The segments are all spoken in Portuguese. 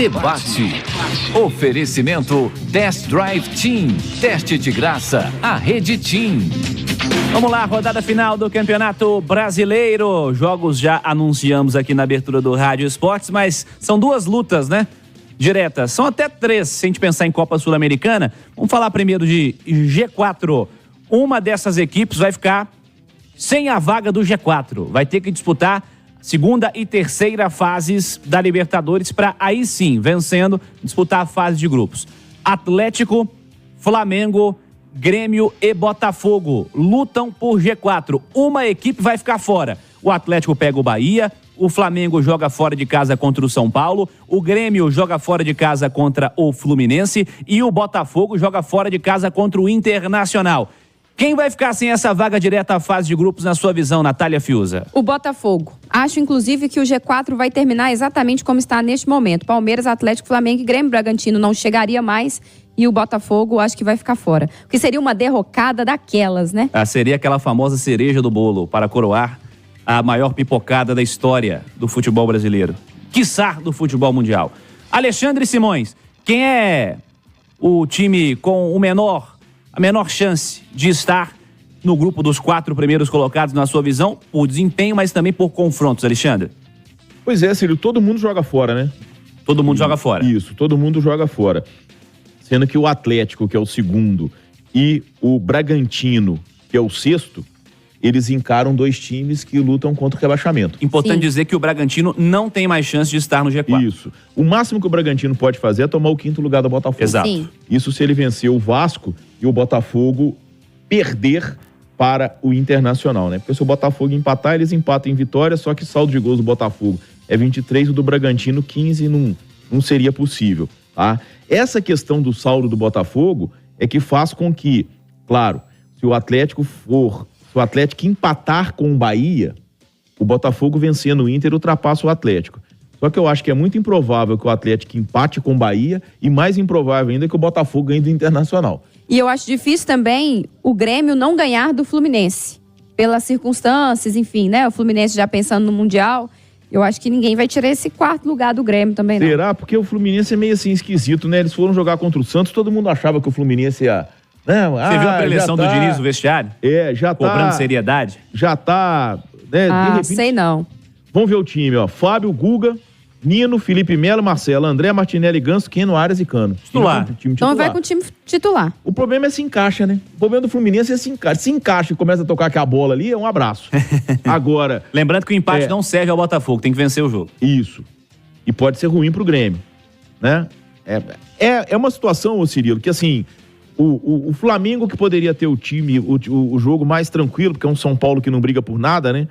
Debate. Oferecimento Test Drive Team. Teste de graça. A Rede Team. Vamos lá, rodada final do Campeonato Brasileiro. Jogos já anunciamos aqui na abertura do Rádio Esportes, mas são duas lutas, né? Diretas. São até três, se a gente pensar em Copa Sul-Americana. Vamos falar primeiro de G4. Uma dessas equipes vai ficar sem a vaga do G4. Vai ter que disputar segunda e terceira fases da Libertadores para aí sim, vencendo, disputar a fase de grupos. Atlético, Flamengo, Grêmio e Botafogo lutam por G4. Uma equipe vai ficar fora. O Atlético pega o Bahia, o Flamengo joga fora de casa contra o São Paulo, o Grêmio joga fora de casa contra o Fluminense e o Botafogo joga fora de casa contra o Internacional. Quem vai ficar sem essa vaga direta à fase de grupos, na sua visão, Natália Fiuza? O Botafogo. Acho, inclusive, que o G4 vai terminar exatamente como está neste momento. Palmeiras, Atlético, Flamengo e Grêmio. Bragantino não chegaria mais e o Botafogo acho que vai ficar fora. O que seria uma derrocada daquelas, né? Seria aquela famosa cereja do bolo para coroar a maior pipocada da história do futebol brasileiro. Quiçá do futebol mundial. Alexandre Simões, quem é o time com a menor chance de estar no grupo dos 4 primeiros colocados, na sua visão, por desempenho, mas também por confrontos, Alexandre? Pois é, Cílio, todo mundo joga fora, né? Todo mundo joga fora. Isso, todo mundo joga fora. Sendo que o Atlético, que é o segundo, e o Bragantino, que é o sexto, eles encaram 2 times que lutam contra o rebaixamento. Importante dizer que o Bragantino não tem mais chance de estar no G4. Isso. O máximo que o Bragantino pode fazer é tomar o 5º lugar do Botafogo. Exato. Sim. Isso se ele vencer o Vasco e o Botafogo perder para o Internacional, né? Porque se o Botafogo empatar, eles empatam em vitória, só que saldo de gols do Botafogo é 23, o do Bragantino 15, não seria possível, tá? Essa questão do saldo do Botafogo é que faz com que, claro, se o Atlético empatar com o Bahia, o Botafogo vencendo o Inter ultrapassa o Atlético. Só que eu acho que é muito improvável que o Atlético empate com o Bahia e mais improvável ainda que o Botafogo ganhe do Internacional. E eu acho difícil também o Grêmio não ganhar do Fluminense. Pelas circunstâncias, enfim, né? O Fluminense já pensando no Mundial. Eu acho que ninguém vai tirar esse 4º lugar do Grêmio também, não. Será? Porque o Fluminense é meio assim esquisito, né? Eles foram jogar contra o Santos, todo mundo achava que o Fluminense ia... Não, Você viu a preleção do Diniz no vestiário? Já tá... Cobrando seriedade? Já tá... Né, de repente... sei não. Vamos ver o time, ó. Fábio, Guga, Nino, Felipe Melo, Marcelo, André, Martinelli, Ganso, Keno, Arias e Cano. Titular. Time Então vai com o time titular. O problema é se encaixa, né? O problema do Fluminense é se encaixa. Se encaixa e começa a tocar aqui a bola ali, é um abraço. Agora... Lembrando que o empate não serve ao Botafogo, tem que vencer o jogo. Isso. E pode ser ruim pro Grêmio, né? É uma situação, ô Cirilo, que assim... O Flamengo, que poderia ter o time, o jogo mais tranquilo, porque é um São Paulo que não briga por nada, né?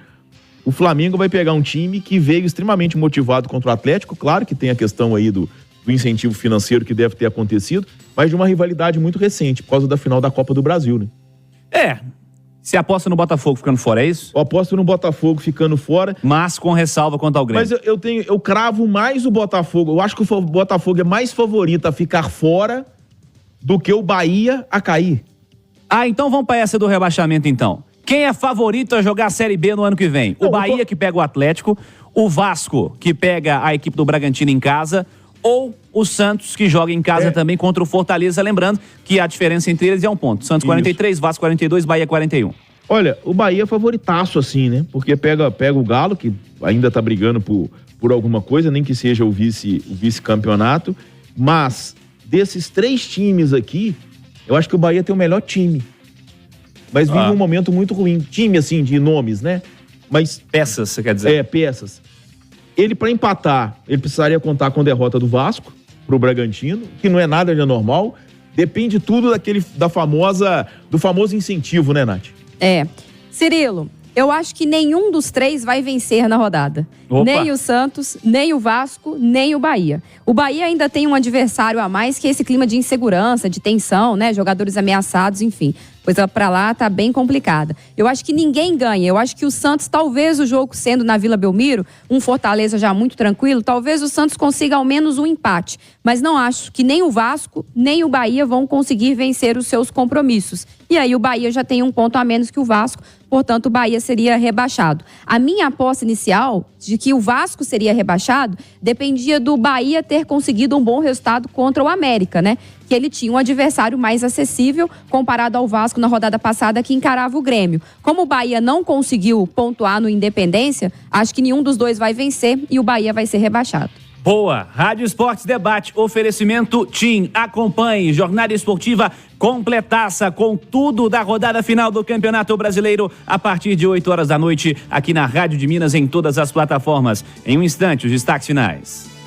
O Flamengo vai pegar um time que veio extremamente motivado contra o Atlético. Claro que tem a questão aí do incentivo financeiro que deve ter acontecido, mas de uma rivalidade muito recente, por causa da final da Copa do Brasil, né? Você aposta no Botafogo ficando fora, é isso? Eu aposto no Botafogo ficando fora. Mas com ressalva quanto ao Grêmio. Mas eu cravo mais o Botafogo. Eu acho que o Botafogo é mais favorito a ficar fora do que o Bahia a cair. Então vamos para essa do rebaixamento, então. Quem é favorito a jogar a Série B no ano que vem? O Bahia, que pega o Atlético, o Vasco, que pega a equipe do Bragantino em casa, ou o Santos, que joga em casa também contra o Fortaleza. Lembrando que a diferença entre eles é 1 ponto. Santos 43, Vasco 42, Bahia 41. Olha, o Bahia é favoritaço assim, né? Porque pega o Galo, que ainda tá brigando por alguma coisa, nem que seja o vice-campeonato, mas... Desses 3 times aqui, eu acho que o Bahia tem o melhor time. Mas vive um momento muito ruim. Time, assim, de nomes, né? Mas... Peças, você quer dizer? Peças. Ele, para empatar, ele precisaria contar com a derrota do Vasco pro Bragantino, que não é nada de anormal. Depende tudo do famoso incentivo, né, Nath? Cirilo, eu acho que nenhum dos 3 vai vencer na rodada. Opa. Nem o Santos, nem o Vasco, nem o Bahia. O Bahia ainda tem um adversário a mais, que é esse clima de insegurança, de tensão, né? Jogadores ameaçados, enfim. Coisa pra lá tá bem complicada. Eu acho que ninguém ganha. Eu acho que o Santos, talvez o jogo sendo na Vila Belmiro, um Fortaleza já muito tranquilo, talvez o Santos consiga ao menos um empate. Mas não acho que nem o Vasco, nem o Bahia vão conseguir vencer os seus compromissos. e aí o Bahia já tem um ponto a menos que o Vasco, portanto o Bahia seria rebaixado. A minha aposta inicial de que o Vasco seria rebaixado dependia do Bahia ter conseguido um bom resultado contra o América, né? Que ele tinha um adversário mais acessível comparado ao Vasco na rodada passada que encarava o Grêmio. Como o Bahia não conseguiu pontuar no Independência, acho que nenhum dos dois vai vencer e o Bahia vai ser rebaixado. Boa! Rádio Esportes Debate, oferecimento TIM. Acompanhe, jornada esportiva completaça com tudo da rodada final do Campeonato Brasileiro a partir de 8 horas da noite aqui na Rádio de Minas em todas as plataformas. Em um instante, os destaques finais.